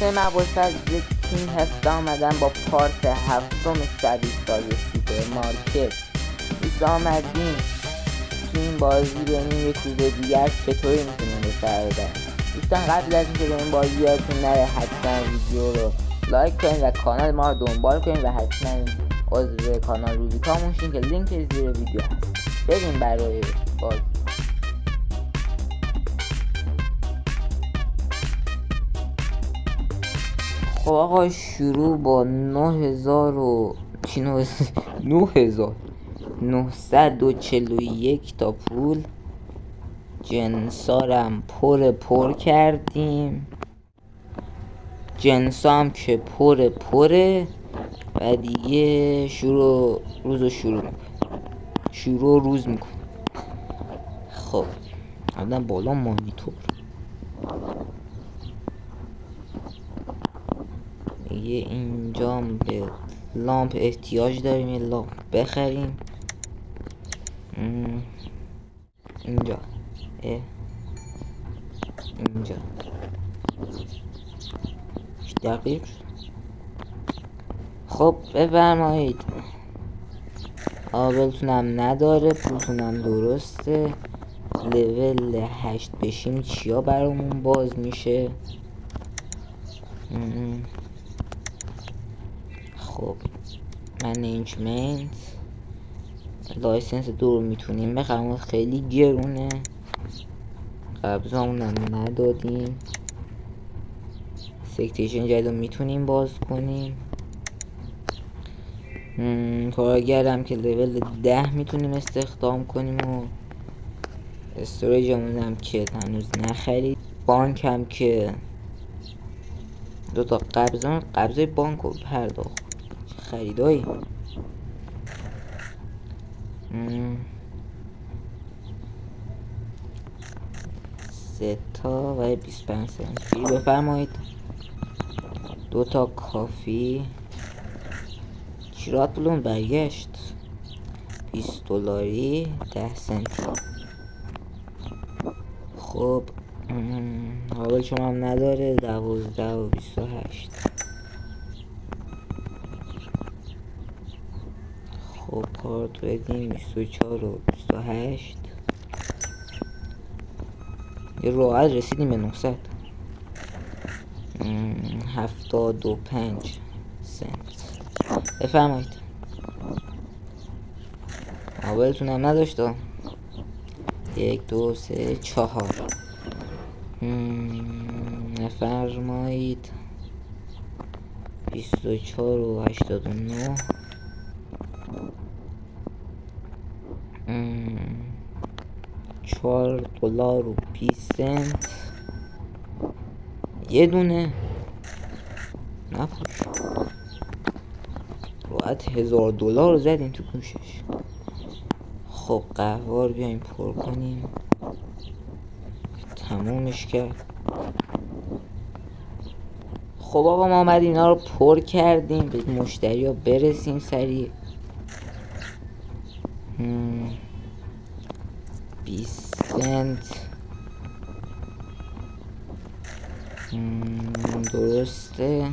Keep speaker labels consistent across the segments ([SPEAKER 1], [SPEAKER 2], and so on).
[SPEAKER 1] حسین ابوالفضل یک تیم هفته آمدن با پارت هفتم شبیه سازی سوپرمارکت. دوست آمدین تو این بازی ببینیم یک روز دیگر چطوری میتونیم به سر ببریم. دوستان قبل از اینکه به این بازی یادتون نره حتما ویدیو رو لایک کنید و کانال ما رو دنبال کنید و حتما عضو کانال روزیکامون شین که لینک زیر ویدیو هست. بریم برای بازی. خب آقا شروع با 9941 تا پول. جنسارم پر کردیم، جنسام که پره و دیگه شروع روز میکن. خب آدم بالا مانیتور دیگه. اینجا به لامپ احتیاج داریم، یه لامپ بخریم. اینجا دقیق. خب بفرمایید. آبلتونم نداره، پولتونم درسته. لول 8 بشیم چیا برامون باز میشه؟ خب منیجمنت لایسنس 2 رو میتونیم بخریم، خیلی گرونه. قبضامون هم ندادیم. سکتیشن جدید رو میتونیم باز کنیم. کارگرم که لول 10 میتونیم استخدام کنیم و استوریجمون هم که هنوز نخرید. بانک هم که 2 تا قبضای بانک رو پرداخت. خریدایی 3 تا و 25 سنتی بفرمایید. 2 تا کافی. چرات بلون برگشت 20 دلاری 10 سنتی. خب حالا شما هم نداره 12 و 28. خب کارت بدیم 24 و 28. یه راحت رسیدیم به 900. 75 سنت بفرمایید. آبلتون هم نداشته. 1 2 3 4 بفرمایید. 24 و 89. 4 دلار و 20 سنت. یه دونه نپوش راحت 1000 دلار رو زدیم تو گوشش. خب قهوه رو بیایم پر کنیم. تمومش کرد. خب آقا ما آمدیم اینا رو پر کردیم، به مشتری ها برسیم سریع. 20 سنت درسته.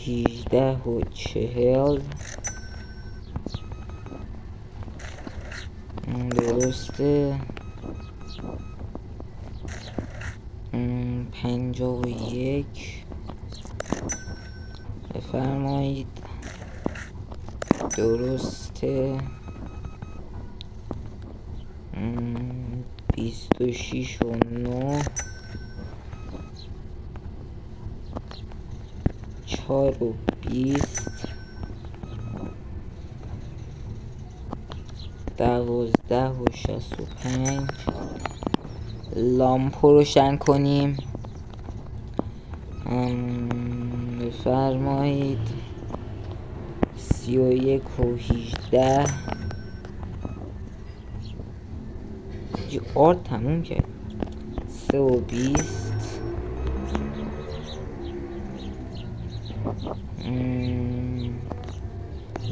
[SPEAKER 1] 18 و 40 درسته. 51 بفرمایید درسته. 26 و 9 4 و 20 12 و 65. لامپ رو روشن کنیم. بفرمایید. 31 و 18 آرد تموم کرد. 3 و 20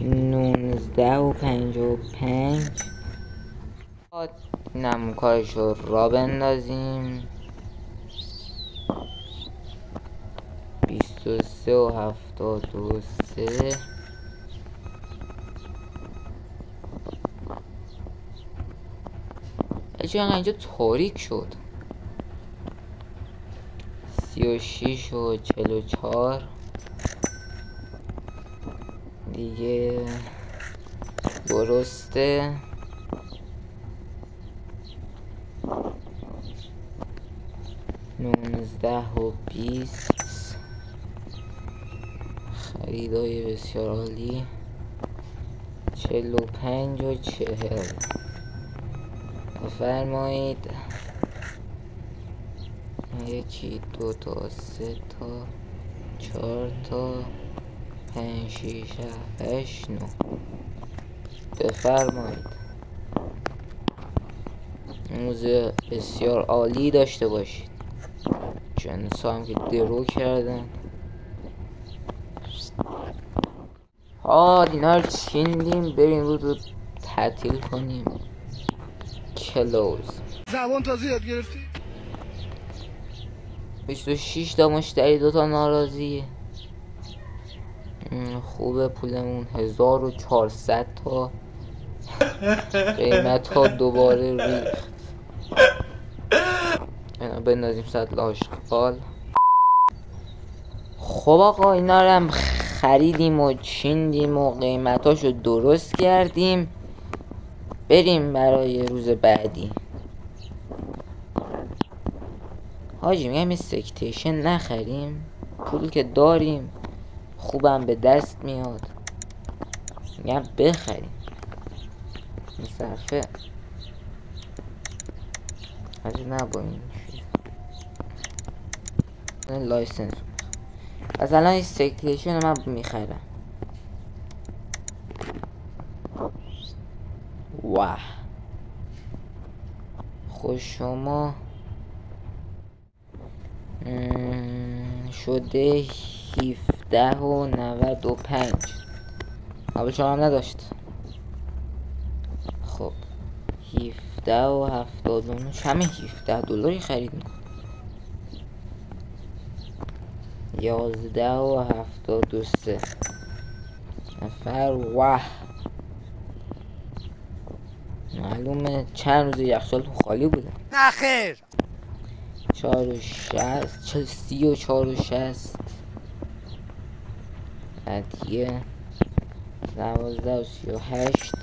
[SPEAKER 1] 19 و 55. اینم کارشو را بندازیم. 23 و 73. چرا اینجا تاریک شد؟ 36 و 44 دیگه درسته. 19 و 20 خریدای بسیار عالی. 45 و 40 بفرمایید. 1 2 تا 3 تا 4 تا 5 6 7 8 9 بفرمایید. موزه بسیار عالی داشته باشید. جنس هم که درو کردن. اینا رو چیندیم بریم رو تعطیل کنیم. کلوز.
[SPEAKER 2] زبان تازه یاد گرفتی؟
[SPEAKER 1] 26 تا مشتری، 2 تا ناراضی. خوبه پولمون 1400 تا. قیمت ها دوباره ریخت. اینا بندازیم سطل آشغال. خب آقا اینا رو هم خریدیم و چیندیم و قیمتاشو درست کردیم. بریم برای روز بعدی. حاجی میگم یه سکتیشن نخریم؟ پول که داریم، خوبم به دست میاد، میگم بخریم. این صرفه حاجی نه با این لایسنس. مثلا این سکتیشن من میخرم. واه خوش شما شده 17 و 95. اول چرا هم نداشت. خب 17 و 79 همه 17 دلاری خرید. 11 و 73 نفر. واه معلومه چند روز یخچال تو خالی بوده.
[SPEAKER 2] نخیر.
[SPEAKER 1] 4 و 60 34 و 60 دیگه 12 و 38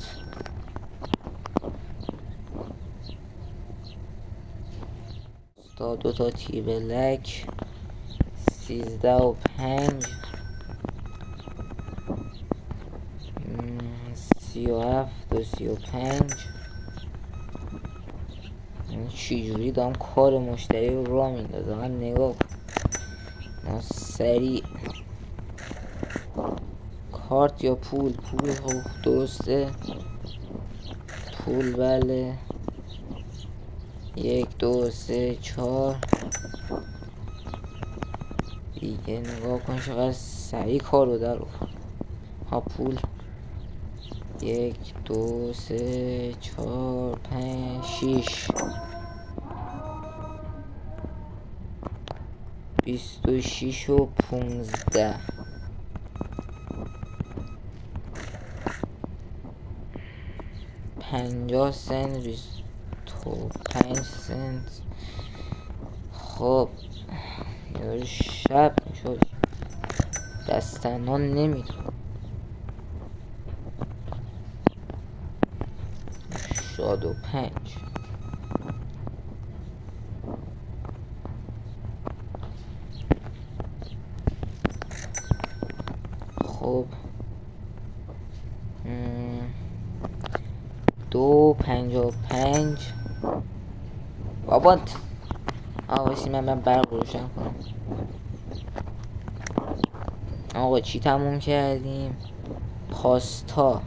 [SPEAKER 1] تا 2 تا تیبلک 13 و 5 37 و 35. چجوری دارم کار مشتری رو راه میندازم. من نگاه کن سریع. کارت یا پول؟ پول خب درسته. پول بله. 1 2 3 4 دیگه نگاه کن چقدر سریع کار رو در ها. پول 1 2 3 4 5 6 26 و 15 50 سنت 25 سنت. خب یه شب میشد دستنان نمیتون. 85 خب 2.55 بابات. آقا من برق روشن کنم. آقا چی تموم کردیم؟ پاستا.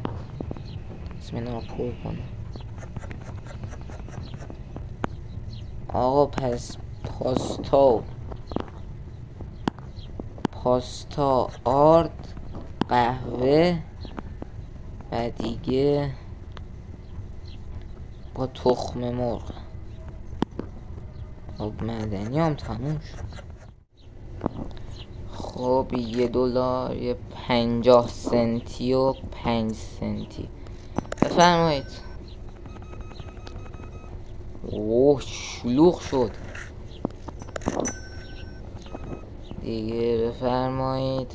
[SPEAKER 1] اسم اینا رو پر کنم. آقا پس پاستا آرد قهوه و دیگه با تخم مرغ. خب معدنی هم تموم شد. خب $1 یه 50 سنتی و 5 سنتی بفرمایید. اوه شلوغ شد دیگه. بفرمایید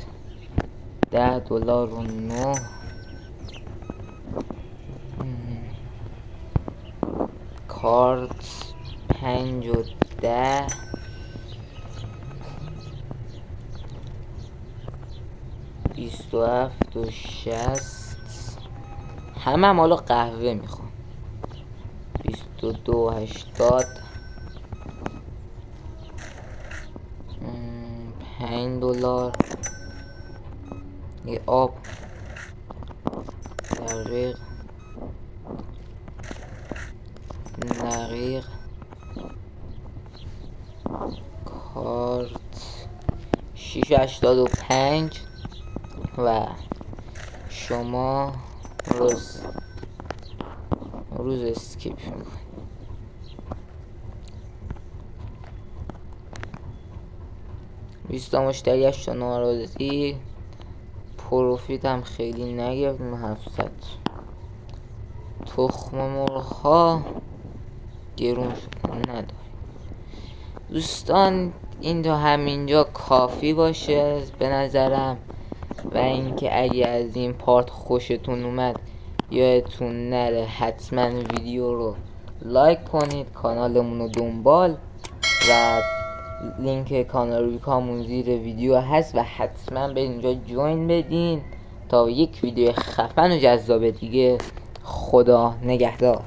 [SPEAKER 1] $10 و 9. کارت 5 و 10. بیست و 7 و 60. همه هم حالا قهوه میخوام. 22 و 80. $5. یه آب دقیق کارت 6.85 و شما روز اسکیپ میکنید. 20 مشتریش تا ناراضی. پروفیت هم خیلی نگرفتیم. 700. تخم مرغ ها گرون شد نداریم. دوستان این تا همینجا کافی باشه به نظرم. و اینکه اگه از این پارت خوشتون اومد یادتون نره حتما ویدیو رو لایک کنید، کانالمون رو دنبال و لینک کانال رویکامون زیر ویدیو هست و حتما به اینجا جوین بدین تا یک ویدیو خفن و جذاب دیگه. خدا نگهدار.